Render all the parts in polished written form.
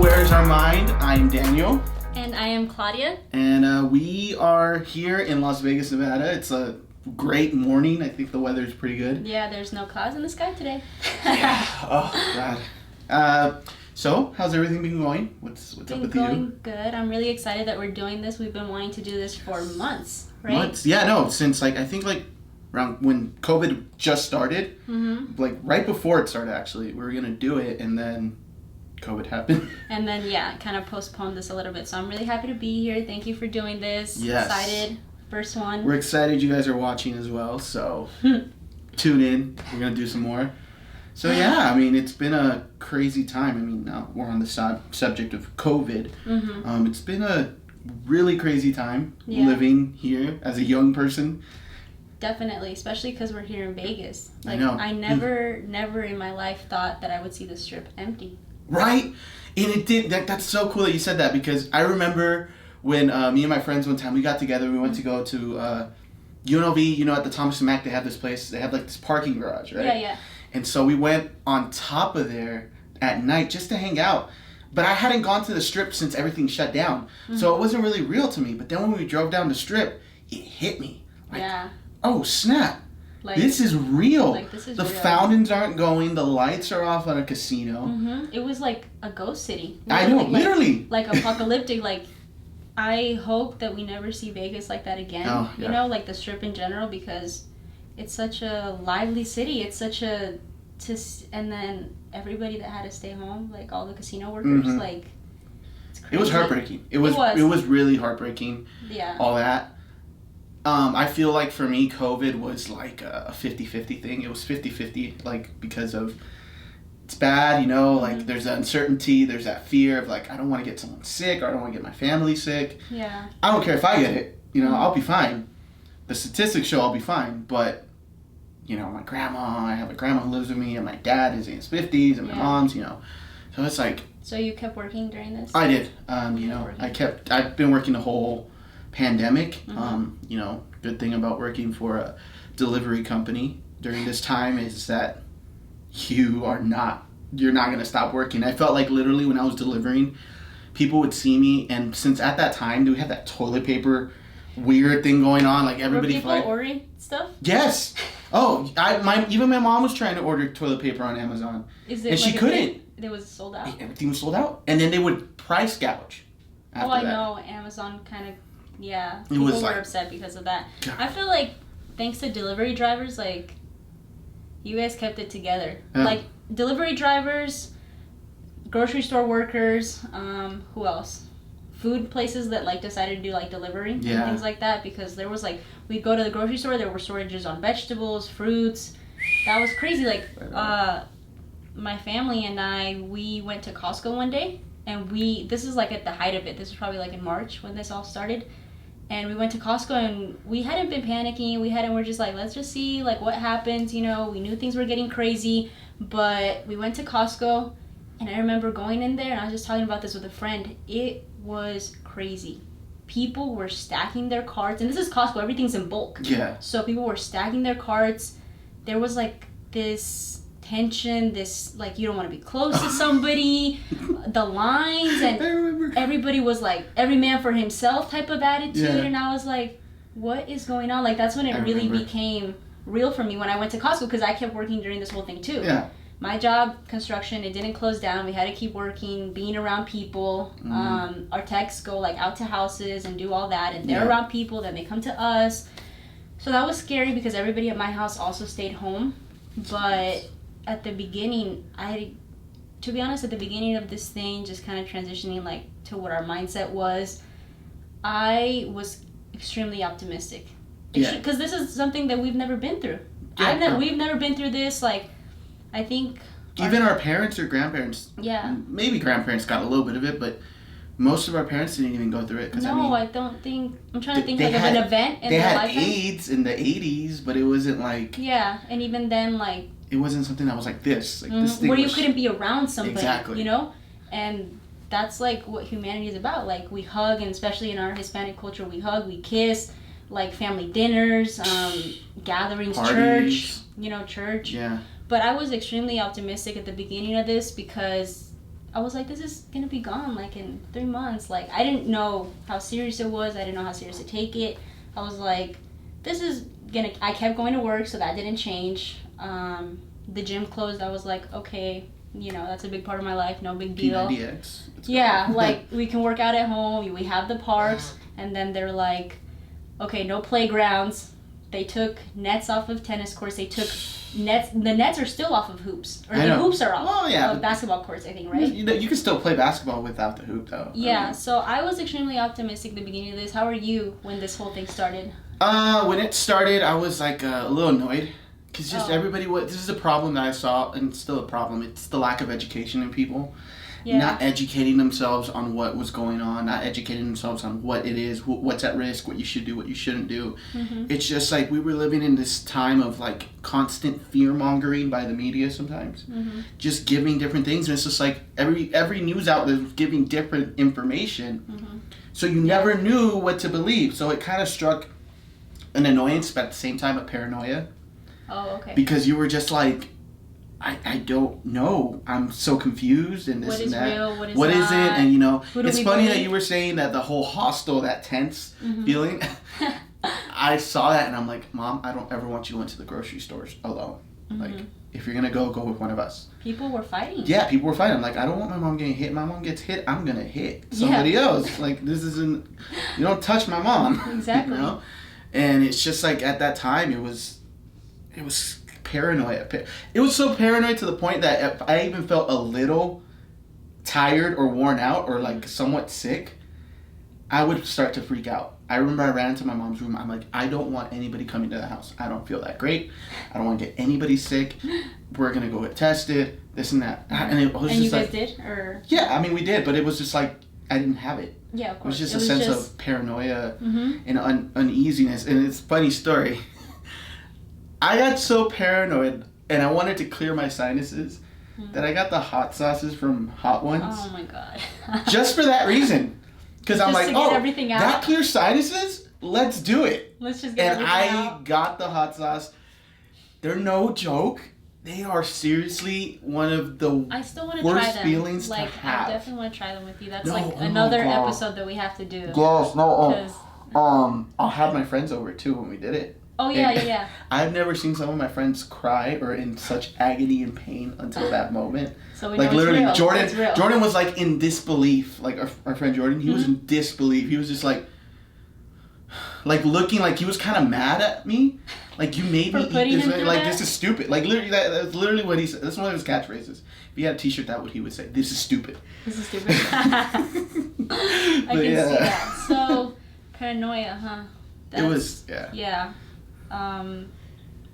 Where's Our Mind? I'm Daniel. And I am Claudia. And we are here in Las Vegas, Nevada. It's a great morning. I think the weather's pretty good. Yeah, there's no clouds in the sky today. Yeah. Oh, God. So, how's everything been going? What's up with you? Going good. I'm really excited that we're doing this. We've been wanting to do this for months, right? Months? Yeah, no, since I think around when COVID just started, right before it started actually, we were going to do it and then COVID happened. And then, kind of postponed this a little bit. So I'm really happy to be here. Thank you for doing this. Yes. Excited. First one. We're excited you guys are watching as well, so tune in. We're going to do some more. So yeah, I mean, it's been a crazy time. I mean, now we're on the subject of COVID. It's been a really crazy time living here as a young person. Definitely, especially because we're here in Vegas. I know. I never in my life thought that I would see the Strip empty. Right? And it did. That's so cool that you said that, because I remember when me and my friends one time, we got together, we went to go to UNLV, at the Thomas & Mack, they have this place, they have this parking garage, right? Yeah. And so we went on top of there at night just to hang out. But I hadn't gone to the Strip since everything shut down. So it wasn't really real to me. But then when we drove down the Strip, it hit me. Oh, snap. This is real. This is the real. Fountains aren't going. The lights are off on a casino. It was like a ghost city. I know, literally. Like apocalyptic. I hope that we never see Vegas like that again. Oh, yeah. The Strip in general, because it's such a lively city. It's such a... and then everybody that had to stay home, all the casino workers, it's crazy. It was heartbreaking. It was really heartbreaking. Yeah. All that. I feel like for me, COVID was like a 50-50 thing. It was 50-50, because of... It's bad, there's that uncertainty, there's that fear of, I don't want to get someone sick, or I don't want to get my family sick. Yeah. I don't care if I get it, I'll be fine. The statistics show I'll be fine, but, my grandma, I have a grandma who lives with me, and my dad is in his 50s, and my mom's, so it's So you kept working during this? I did. I've been working the whole pandemic. Good thing about working for a delivery company during this time is that you're not going to stop working. I felt like literally when I was delivering, people would see me, and since at that time we had that toilet paper weird thing going on, everybody... Were people ordering stuff? Yes. Oh, even my mom was trying to order toilet paper on Amazon. And she couldn't. It was sold out? Everything was sold out. And then they would price gouge after that. I know. Amazon kind of... Yeah. It People was were upset because of that. God. I feel like thanks to delivery drivers, you guys kept it together. Yeah. Delivery drivers, grocery store workers, who else? Food places that decided to do delivery and things like that, because there was we'd go to the grocery store, there were shortages on vegetables, fruits. That was crazy. My family and I, we went to Costco one day, and this is at the height of it. This was probably in March when this all started. And we went to Costco, and we hadn't been panicking. We're just let's just see what happens. We knew things were getting crazy, but we went to Costco, and I remember going in there, and I was just talking about this with a friend. It was crazy. People were stacking their carts, and this is Costco. Everything's in bulk. Yeah. So people were stacking their carts. There was this tension, this you don't want to be close to somebody, the lines, and I remember. Everybody was every man for himself type of attitude, and I was what is going on? That's when it really became real for me when I went to Costco, because I kept working during this whole thing too. Yeah. My job, construction, it didn't close down. We had to keep working, being around people. Our techs go out to houses and do all that, and they're around people, then they come to us. So that was scary because everybody at my house also stayed home. But at the beginning, to be honest, at the beginning of this thing, just kind of transitioning to what our mindset was, I was extremely optimistic. Because this is something that we've never been through. We've never been through this. I think... Even our parents or grandparents... Yeah. Maybe grandparents got a little bit of it, but most of our parents didn't even go through it. No, I don't think... I'm trying to think of an event in their lifetime. They had AIDS in the 80s, but it wasn't Yeah, and even then, it wasn't something that was like this. This thing where you couldn't be around somebody. Exactly. And that's what humanity is about. We hug, and especially in our Hispanic culture, we hug, we kiss, family dinners, gatherings, parties. church. Yeah. But I was extremely optimistic at the beginning of this because I was like, this is gonna be gone like in 3 months. Like, I didn't know how serious it was. I didn't know how serious to take it. I was like, this is gonna. I kept going to work, so that didn't change. The gym closed. I was like, okay, that's a big part of my life. No big deal. P90X. Yeah, like we can work out at home. We have the parks, and then they're like, okay, no playgrounds. They took nets off of tennis courts. They took nets. The nets are still off of hoops, or the hoops are off. Well, yeah, of basketball courts, I think, right? You can still play basketball without the hoop, though. Yeah. So I was extremely optimistic at the beginning of this. How are you when this whole thing started? When it started, I was like a little annoyed because just everybody. This is a problem that I saw, and it's still a problem. It's the lack of education in people. Yeah. Not educating themselves on what was going on, not educating themselves on what it is, what's at risk, what you should do, what you shouldn't do. Mm-hmm. It's just like we were living in this time of like constant fear-mongering by the media sometimes. Mm-hmm. Just giving different things, and it's just like every news outlet was giving different information. Mm-hmm. So you never knew what to believe. So it kind of struck an annoyance, but at the same time a paranoia. Oh, okay. Because you were just like, I don't know. I'm so confused and this and that. What is real? What is not? And it's funny that you were saying that the whole hostel, that tense feeling. I saw that and I'm like, Mom, I don't ever want you going to the grocery stores alone. Mm-hmm. Like, if you're gonna go with one of us. People were fighting. Yeah, people were fighting. I'm like, I don't want my mom getting hit. My mom gets hit, I'm gonna hit somebody else. Like, this isn't. You don't touch my mom. Exactly. And it's just like at that time it was paranoia. It was so paranoid to the point that if I even felt a little tired or worn out or like somewhat sick, I would start to freak out. I remember I ran into my mom's room. I'm like, I don't want anybody coming to the house. I don't feel that great. I don't want to get anybody sick. We're gonna go get tested. This and that. And it was and just you like, guys did, or? Yeah, I mean we did, but it was just like I didn't have it. Yeah, of course. It was just a sense of paranoia and uneasiness. And it's a funny story. I got so paranoid and I wanted to clear my sinuses that I got the hot sauces from Hot Ones. Oh my God. Just for that reason. Because I'm like, that clears sinuses? Let's do it. Let's just get everything out. And I got the hot sauce. They're no joke. They are seriously one of the worst feelings to have. I definitely want to try them with you. That's another episode that we have to do. Yes, no. I'll have my friends over too when we did it. Oh, yeah. I've never seen some of my friends cry or in such agony and pain until that moment. So we like know literally, it's real. Jordan was like in disbelief. Like our friend Jordan, he was in disbelief. He was just like looking like he was kind of mad at me. Like, you made me eat this. Like, this is stupid. Like, literally, that's literally what he said. That's one of his catchphrases. If he had a T-shirt, that's what he would say. This is stupid. This is stupid. I can see that. So, paranoia, huh? It was, Yeah.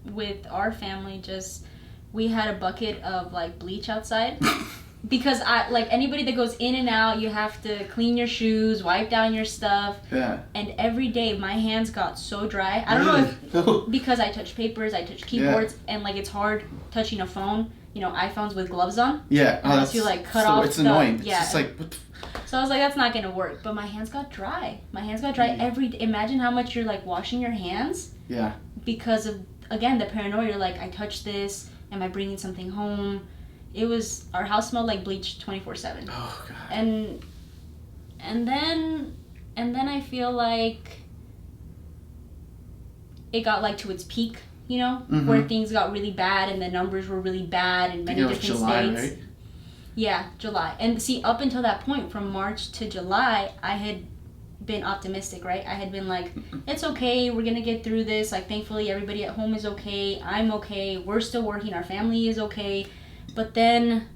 With our family, we had a bucket of bleach outside because anybody that goes in and out, you have to clean your shoes, wipe down your stuff. Yeah. And every day my hands got so dry. I don't know if because I touch papers, I touch keyboards, and it's hard touching a phone. iPhones with gloves on. Yeah. Unless you cut off. It's annoying. Yeah. It's just what the so I was like, that's not gonna work. But my hands got dry. Every day. Imagine how much you're washing your hands. Yeah. Because of, again, the paranoia. You're like, I touched this. Am I bringing something home? Our house smelled like bleach 24/7. Oh God. And then I feel like it got to its peak, where things got really bad and the numbers were really bad in many different July, states. Right? Yeah, July. And see, up until that point, from March to July, I had been optimistic, right? I had been like, it's okay, we're gonna get through this. Thankfully, everybody at home is okay. I'm okay. We're still working. Our family is okay. But then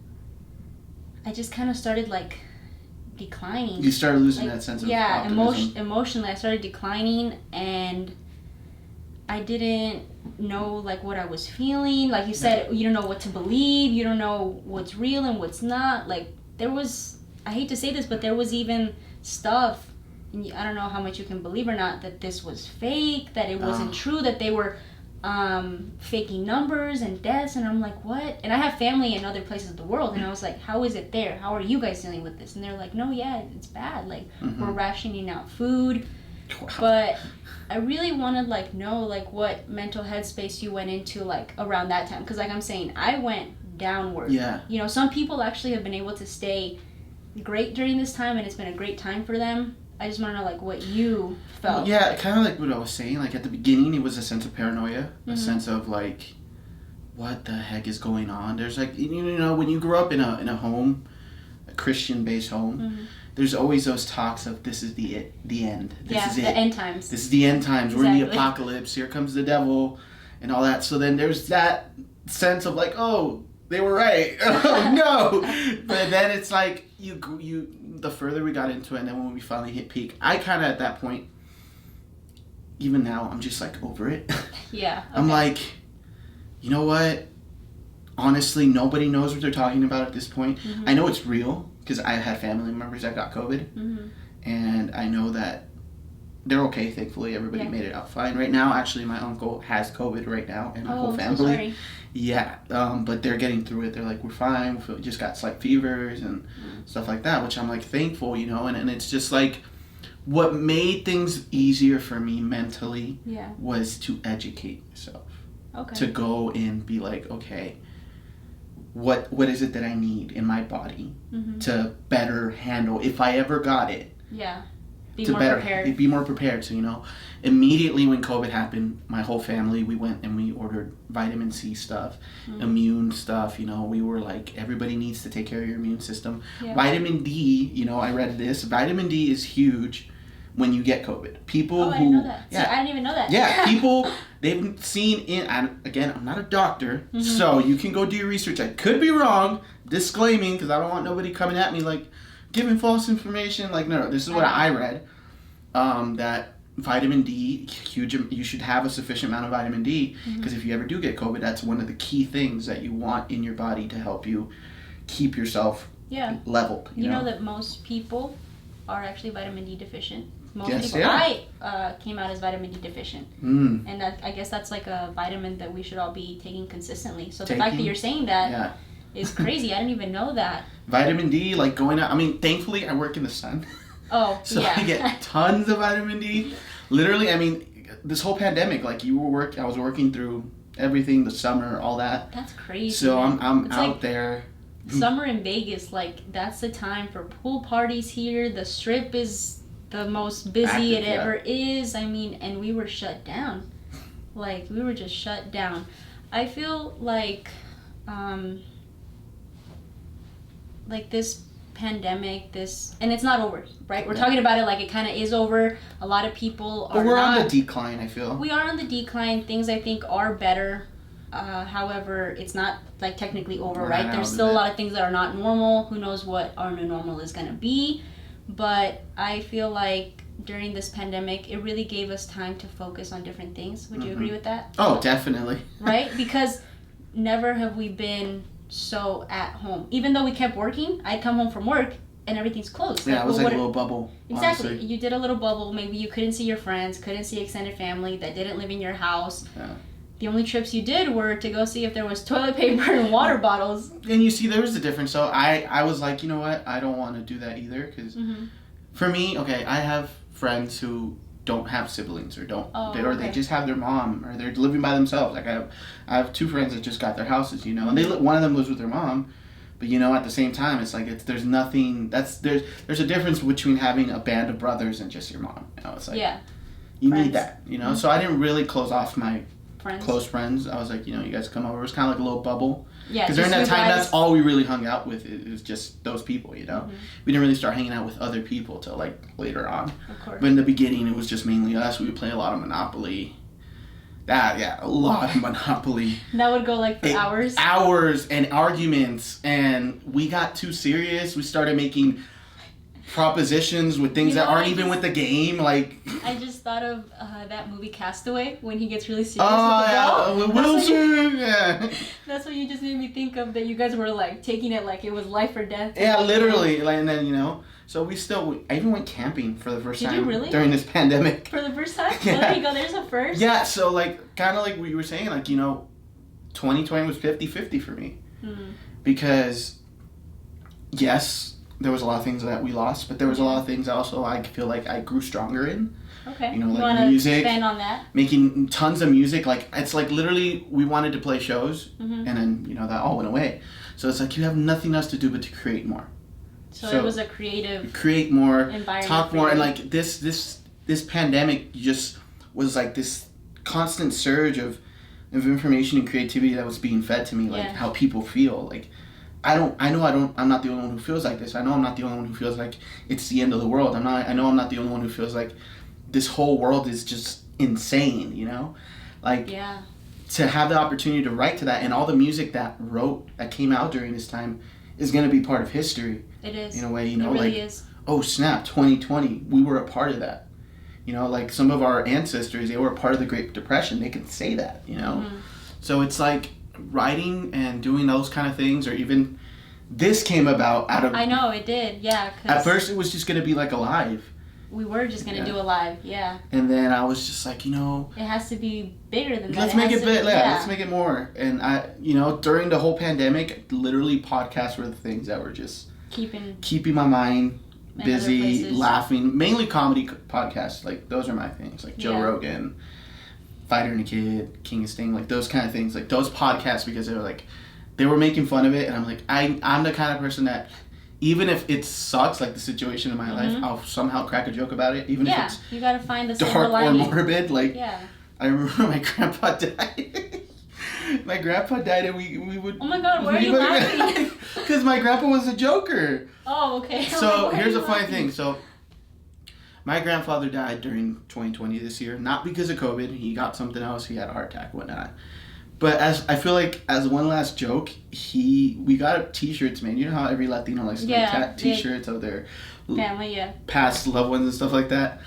I just kind of started declining. You started losing that sense of optimism. Emotionally, I started declining, and I didn't know what I was feeling. Like you said, you don't know what to believe. You don't know what's real and what's not. There was, I hate to say this, but there was even stuff, and I don't know how much you can believe or not, that this was fake, that it wasn't true, that they were faking numbers and deaths, and I'm like, what? And I have family in other places of the world, and I was like, how is it there? How are you guys dealing with this? And they're like, no, yeah, it's bad. We're rationing out food. Wow. But I really want to know what mental headspace you went into around that time, because I'm saying, I went downward. Yeah. You know, some people actually have been able to stay great during this time, and it's been a great time for them. I just want to know, like, what you felt. Yeah, kind of like what I was saying. Like, at the beginning, it was a sense of paranoia, a sense of, like, what the heck is going on? There's, like, you know, when you grow up in a home, a Christian-based home, there's always those talks of this is the end. This is the end times. This is the end times. Exactly. We're in the apocalypse. Here comes the devil and all that. So then there's that sense of, like, oh, they were right. Oh, no. But then it's like, the further we got into it, and then when we finally hit peak, I kind of at that point, even now, I'm just like over it. Yeah. Okay. I'm like, you know what? Honestly, nobody knows what they're talking about at this point. I know it's real because I had family members that got COVID, and I know that they're okay. Thankfully, everybody made it out fine. Right now, actually, my uncle has COVID right now, and my whole family. So sorry. Yeah, but they're getting through it. They're like, we're fine. We just got slight fevers and stuff like that, which I'm like thankful, you know. And it's just like, what made things easier for me mentally was to educate myself. Okay. To go and be like, okay, what is it that I need in my body to better handle if I ever got it? Yeah. Be more prepared. So, you know, immediately when COVID happened, my whole family, we went and we ordered vitamin C stuff, immune stuff. You know, we were like, everybody needs to take care of your immune system. Yeah. Vitamin D, you know, I read this. Vitamin D is huge when you get COVID. People I didn't know that. Yeah. See, I didn't even know that. Yeah, people, they've seen again, I'm not a doctor, so you can go do your research. I could be wrong, disclaiming, because I don't want nobody coming at me like, giving false information. Like, no, this is what I read, that vitamin D, huge, you should have a sufficient amount of vitamin D, because if you ever do get COVID, that's one of the key things that you want in your body to help you keep yourself leveled. You know that most people are actually vitamin D deficient. Most people. I came out as vitamin D deficient. And I guess that's like a vitamin that we should all be taking consistently. So the fact that you're saying that is crazy. I didn't even know that. Vitamin D, like going out, I mean, thankfully I work in the sun. Oh, so I get tons of vitamin D. Literally, I mean, this whole pandemic, like I was working through everything, the summer, all that. That's crazy. So I'm out like there. Summer in Vegas, like, that's the time for pool parties here. The Strip is the most busy it ever is. I mean, and we were shut down. Like, we were just shut down. I feel like this pandemic, and it's not over, right? We're talking about it like it kind of is over. A lot of people are. But we're on the decline, I feel. We are on the decline. Things, I think, are better. However, it's not like technically over, right? There's still a lot of things that are not normal. Who knows what our new normal is going to be? But I feel like during this pandemic, it really gave us time to focus on different things. Would you agree with that? Oh, definitely. Right? Because never have we been so at home. Even though we kept working, I'd come home from work and everything's closed. Yeah, it was like a little bubble. Exactly. Honestly. You did a little bubble. Maybe you couldn't see your friends, couldn't see extended family that didn't live in your house. Yeah. The only trips you did were to go see if there was toilet paper and water bottles. And you see, there was a difference. So I was like, you know what? I don't want to do that either. Because for me, okay, I have friends who don't have siblings or they just have their mom or they're living by themselves. Like I have two friends that just got their houses, you know, and one of them lives with their mom. But, you know, at the same time, it's like there's nothing. There's a difference between having a band of brothers and just your mom. You know, it's like you friends. Need that. You know, so I didn't really close off my close friends. I was like, you know, you guys come over. It was kind of like a little bubble. Yeah. Because during that time, that's all we really hung out with. It was just those people. You know, we didn't really start hanging out with other people till like later on. Of course. But in the beginning, it was just mainly us. We would play a lot of Monopoly. A lot of Monopoly. That would go like for hours. Hours and arguments, and we got too serious. We started making propositions with things that aren't even with the game. Like I just thought of that movie Castaway when he gets really serious with the ball. Wilson. That's what you just made me think of. That you guys were like taking it like it was life or death. Yeah, literally. Like, and then so I even went camping for the first time. Did you really? During this pandemic. For the first time? Yeah. Well, there you go. There's a first. Yeah. So like kind of like what you were saying, like 2020 was 50-50 for me because yes. there was a lot of things that we lost, but there was a lot of things also I feel like I grew stronger in. Okay. You know, you like wanna music. Expand on that? Making tons of music. Like, it's like literally we wanted to play shows, and then, you know, that all went away. So it's like you have nothing else to do but to create more. So it was a create more, environment, talk more, and like this pandemic just was like this constant surge of information and creativity that was being fed to me, like how people feel. Like, I'm not the only one who feels like this. I know I'm not the only one who feels like it's the end of the world. I know I'm not the only one who feels like this whole world is just insane, you know? Like, to have the opportunity to write to that, and all the music that came out during this time is going to be part of history. It is. In a way, you know, it really like, is. Oh snap, 2020, we were a part of that. You know, like some of our ancestors, they were a part of the Great Depression. They can say that, you know? So it's like writing and doing those kind of things, or even this came about out of... I know, it did, yeah. At first it was just going to be like a live. We were just going to do a live, yeah. And then I was just like, you know... It has to be bigger than that. Let's make it big, let's make it more. And I, you know, during the whole pandemic, literally podcasts were the things that were just... Keeping my mind busy, laughing. Mainly comedy podcasts. Like, those are my things. Like Joe Rogan, Fighter and a Kid, King of Sting. Like, those kind of things. Like, those podcasts, because they were like... They were making fun of it, and I'm like, I'm the kind of person that... Even if it sucks, like the situation in my life, I'll somehow crack a joke about it. Even if it's you gotta find the dark or morbid. Like, I remember my grandpa died. My grandpa died, and we would... Oh my God, why are you laughing? Because my grandpa was a joker. Oh, okay. So here's a funny thing. So my grandfather died during 2020 this year, not because of COVID. He got something else. He had a heart attack and whatnot. But I feel like as one last joke, we got T-shirts, man. You know how every Latino likes to make T-shirts of their family, past loved ones and stuff like that.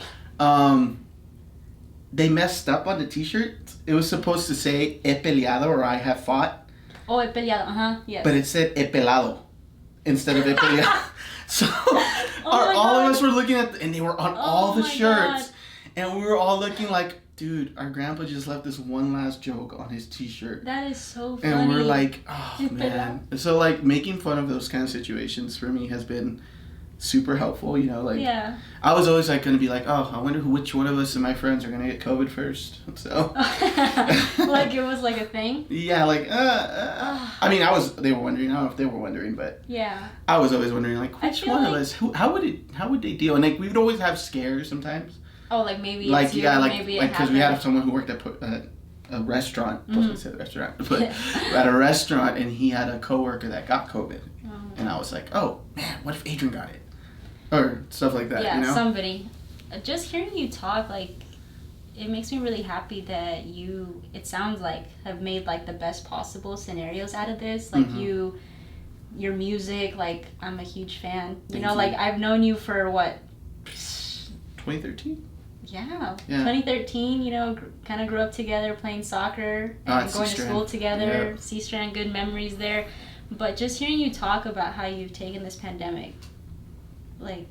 They messed up on the T-shirt. It was supposed to say "He peleado" or "I have fought." Oh, he peleado. Yes. But it said "He pelado" instead of "He peleado." So all of us were looking at, and they were on all the shirts, and we were all looking like, dude, our grandpa just left this one last joke on his T-shirt. That is so funny. And we're like, oh, man. So, like, making fun of those kind of situations for me has been super helpful, you know? Like, I was always, like, going to be like, oh, I wonder which one of us and my friends are going to get COVID first. So. Like, it was, like, a thing? Yeah, like, I mean, they were wondering. I don't know if they were wondering, but. Yeah. I was always wondering, like, which one of us, how would they deal? And, like, we would always have scares sometimes. Oh, like maybe like it's you, maybe because we had someone who worked at a restaurant. I was gonna say the restaurant, but at a restaurant, and he had a coworker that got COVID, and I was like, oh man, what if Adrian got it, or stuff like that. Yeah, you know? Somebody. Just hearing you talk, like, it makes me really happy that you. It sounds like have made like the best possible scenarios out of this. Like your music, like I'm a huge fan. You know, like I've known you for what. 2013. Yeah. 2013, you know, kind of grew up together playing soccer and going to school together. C-Strand, good memories there. But just hearing you talk about how you've taken this pandemic, like,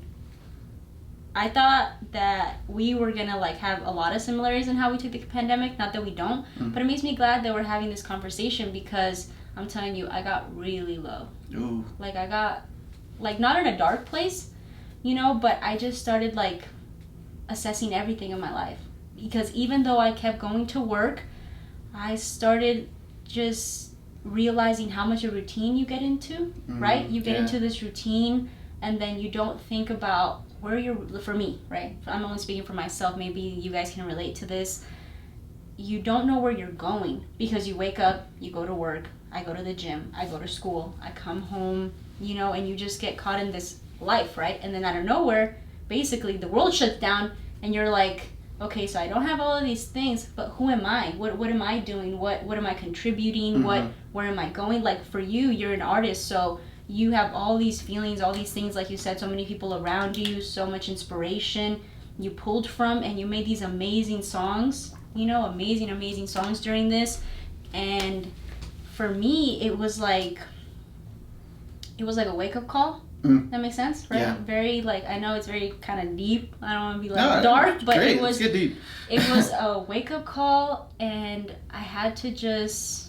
I thought that we were going to, like, have a lot of similarities in how we took the pandemic. Not that we don't, but it makes me glad that we're having this conversation because I'm telling you, I got really low. Ooh. Like, I got, like, not in a dark place, you know, but I just started, like, assessing everything in my life, because even though I kept going to work, I started just realizing how much a routine you get into, right? You get into this routine, and then you don't think about where you're, for me, right? I'm only speaking for myself, maybe you guys can relate to this. You don't know where you're going, because you wake up, you go to work, I go to the gym, I go to school, I come home, you know, and you just get caught in this life, right? And then out of nowhere, basically the world shuts down, and you're like, okay, so I don't have all of these things, but who am I? What am I doing? What am I contributing? Where am I going? Like, for you, you're an artist, so you have all these feelings, all these things, like you said, so many people around you, so much inspiration you pulled from, and you made these amazing songs, you know, amazing songs during this. And for me, it was like a wake-up call. That makes sense, right? Yeah. Very, like, I know it's very kind of deep. I don't want to be like dark, but great. It was deep. It was a wake-up call, and I had to just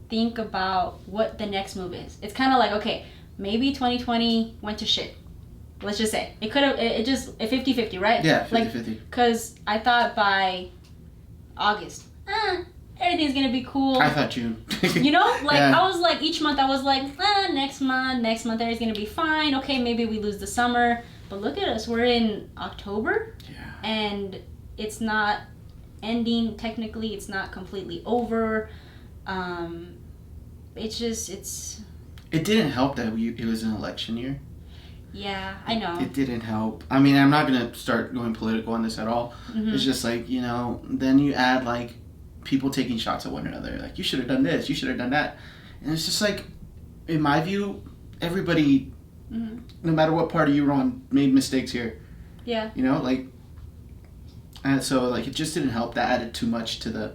think about what the next move is. It's kind of like, okay, maybe 2020 went to shit. Let's just say it could have. It just a 50-50, right? Yeah, 50-50. Because I thought by August, everything's gonna be cool. I thought June. You know, like I was like each month I was like, next month everything's gonna be fine. Okay, maybe we lose the summer, but look at us, we're in October, and it's not ending technically. It's not completely over. It didn't help that it was an election year. Yeah, I know. It didn't help. I mean, I'm not gonna start going political on this at all. Mm-hmm. It's just like, you know, then you add like people taking shots at one another. Like, you should have done this, you should have done that. And it's just like, in my view, everybody, no matter what party you were on, made mistakes here. Yeah. You know, like, and so like it just didn't help. That added too much to the...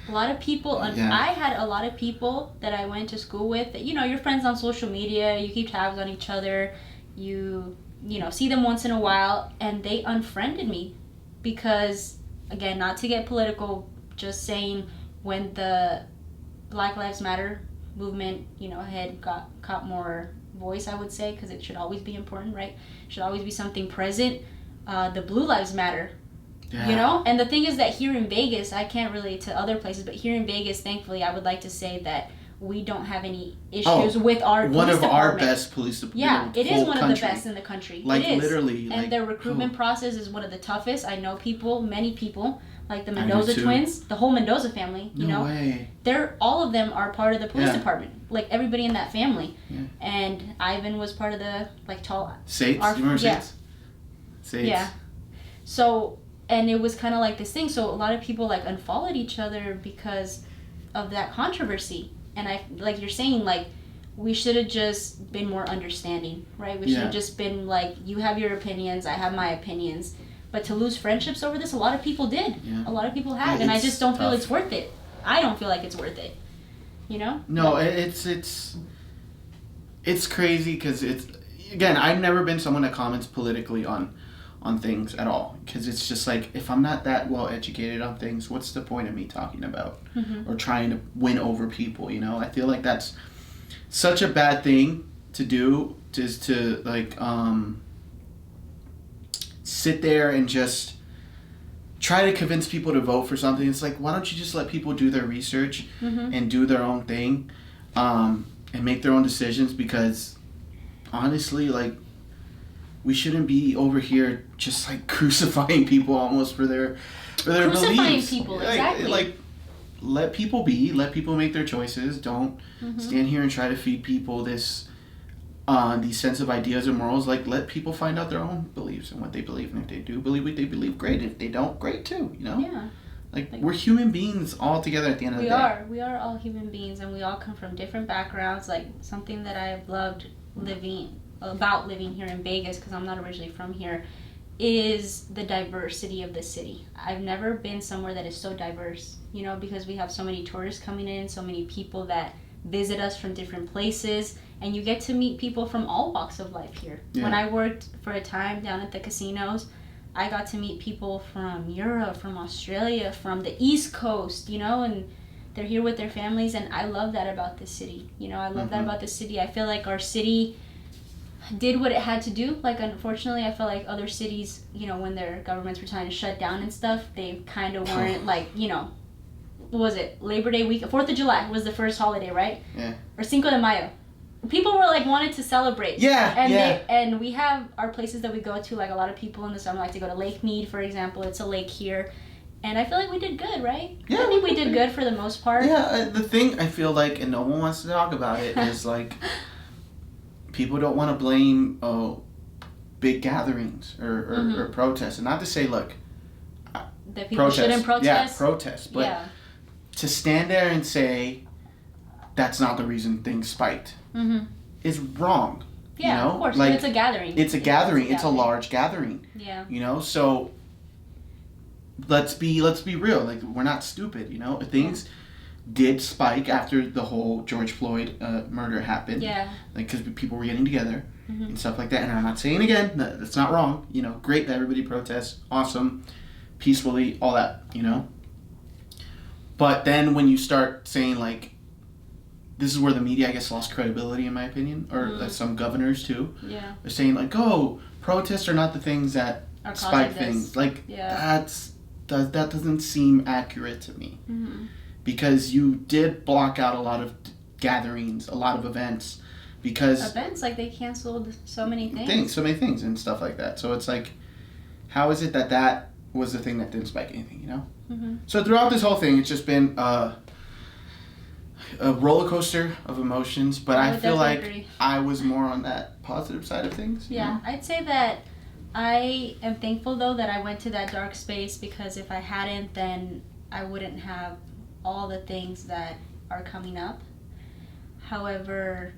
A lot of people, I had a lot of people that I went to school with, that, you know, you're friends on social media, you keep tabs on each other, you know, see them once in a while, and they unfriended me because, again, not to get political, just saying when the Black Lives Matter movement, you know, had caught more voice, I would say, because it should always be important, right? It should always be something present. The Blue Lives Matter. Yeah. You know, and the thing is that here in Vegas, I can't relate to other places, but here in Vegas, thankfully, I would like to say that we don't have any issues with our police department. One of our best police departments. Yeah, it is one of the best in the country. Like, it is. Literally. And their recruitment process is one of the toughest. I know people, many people, like the Mendoza twins, the whole Mendoza family, you know. Way. All of them are part of the police department. Like, everybody in that family. Yeah. And Ivan was part of the, like, tall... Sates? You remember Sates? Sates. Yeah. So... And it was kind of like this thing. So a lot of people like unfollowed each other because of that controversy. And like you're saying, like, we should have just been more understanding, right? We should have just been like, you have your opinions, I have my opinions. But to lose friendships over this, a lot of people did. Yeah. A lot of people have. And I just don't feel it's worth it. I don't feel like it's worth it. You know? No, it's crazy because it's, again, I've never been someone that comments politically on things at all, because it's just like, if I'm not that well educated on things, what's the point of me talking about or trying to win over people, you know? I feel like that's such a bad thing to do, just to like sit there and just try to convince people to vote for something. It's like, why don't you just let people do their research and do their own thing and make their own decisions? Because honestly, like, we shouldn't be over here just like crucifying people almost for their beliefs. Crucifying people, exactly. Like, let people be, let people make their choices. Don't stand here and try to feed people these sense of ideas and morals. Like, let people find out their own beliefs and what they believe. And if they do believe what they believe, great. If they don't, great too, you know? Yeah. Like, we're human beings all together at the end of the day. We are all human beings, and we all come from different backgrounds. Like, something that I've loved living here in Vegas, because I'm not originally from here, is the diversity of the city. I've never been somewhere that is so diverse, you know, because we have so many tourists coming in, so many people that visit us from different places, and you get to meet people from all walks of life here. Yeah. When I worked for a time down at the casinos, I got to meet people from Europe, from Australia, from the East Coast, you know, and they're here with their families, and I love that about this city. You know, I love that about the city. I feel like our city did what it had to do. Like, unfortunately, I feel like other cities, you know, when their governments were trying to shut down and stuff, they kind of weren't, like, you know, what was it? Labor Day week? 4th of July was the first holiday, right? Yeah. Or Cinco de Mayo. People were, like, wanted to celebrate. Yeah, and we have our places that we go to, like, a lot of people in the summer like to go to Lake Mead, for example. It's a lake here. And I feel like we did good, right? Yeah. I think we did good for the most part. Yeah, the thing I feel like, and no one wants to talk about it, is, like... People don't want to blame big gatherings or protests. And not to say, look, that people shouldn't protest. Yeah, protest. But to stand there and say that's not the reason things spiked is wrong. Yeah, you know? Of course. Like, it's a gathering. It's a gathering. It's a large gathering. Yeah. You know, so let's be real. Like, we're not stupid, you know? Things did spike after the whole George Floyd murder happened. Yeah. Like, because people were getting together and stuff like that. And I'm not saying again, that's not wrong. You know, great that everybody protests. Awesome. Peacefully, all that, you know. But then when you start saying, like, this is where the media, I guess, lost credibility, in my opinion, or some governors too. Yeah. They're saying like, "Oh, protests are not the things that spike things." Like that doesn't seem accurate to me, because you did block out a lot of gatherings, a lot of events, because like they canceled so many things, and stuff like that. So it's like, how is it that was the thing that didn't spike anything? You know. So throughout this whole thing, it's just been a roller coaster of emotions, but I feel like agree. I was more on that positive side of things. Yeah, you know? I'd say that I am thankful though that I went to that dark space, because if I hadn't, then I wouldn't have all the things that are coming up. However,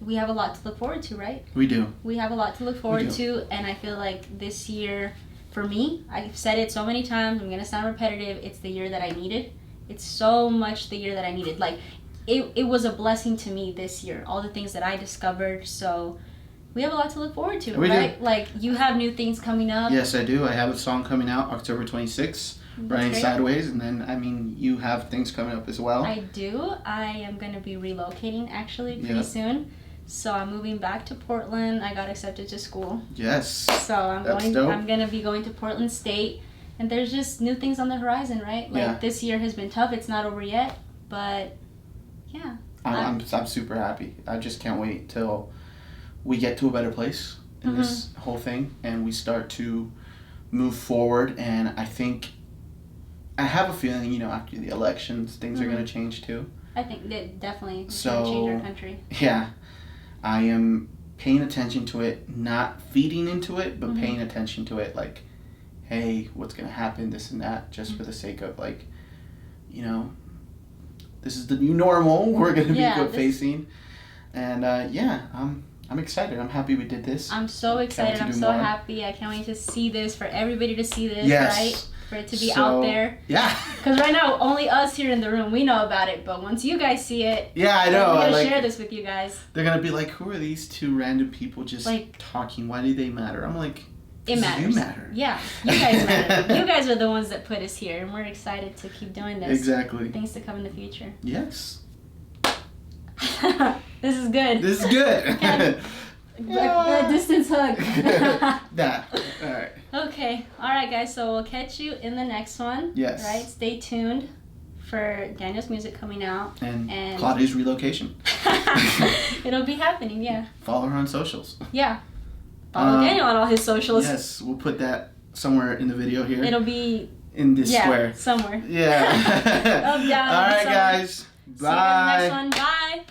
we have a lot to look forward to, right? We do. We have a lot to look forward to, and I feel like this year, for me, I've said it so many times, I'm going to sound repetitive, it's the year that I needed. It's so much the year that I needed. Like, it was a blessing to me this year, all the things that I discovered. So we have a lot to look forward to, right? Like, you have new things coming up. Yes, I do. I have a song coming out October 26th, Running Sideways. And then, I mean, you have things coming up as well. I do. I am going to be relocating, actually, pretty soon. So I'm moving back to Portland. I got accepted to school. Yes. So I'm going to be going to Portland State. And there's just new things on the horizon, right? Like, this year has been tough. It's not over yet, but yeah. I'm super happy. I just can't wait till we get to a better place in this whole thing, and we start to move forward. And I have a feeling, you know, after the elections, things are going to change too. I think that definitely going to change our country. Yeah. I am paying attention to it, not feeding into it, but paying attention to it, like, hey, what's going to happen, this and that, just for the sake of, like, you know, this is the new normal we're going to be facing. And, I'm excited. I'm happy we did this. I'm so excited. I'm so happy. I can't wait to see this, for everybody to see this, right? For it to be out there. Yeah. Because right now, only us here in the room, we know about it. But once you guys see it, I know. We're going to share this with you guys. They're going to be like, who are these two random people just talking? Why do they matter? I'm like, it matters. You matter. Yeah, you guys matter. You guys are the ones that put us here, and we're excited to keep doing this. Exactly. Things to come in the future. Yes. This is good. This is good. A distance hug. Nah. All right. Okay. All right, guys. So we'll catch you in the next one. Yes. Right. Stay tuned for Daniel's music coming out and Claudia's relocation. It'll be happening. Yeah. Follow her on socials. Yeah. Follow Daniel on all his socials. Yes, we'll put that somewhere in the video here. It'll be in this square. Somewhere. Yeah. Up, down, all right, somewhere. guys. Bye. See you in the next one. Bye.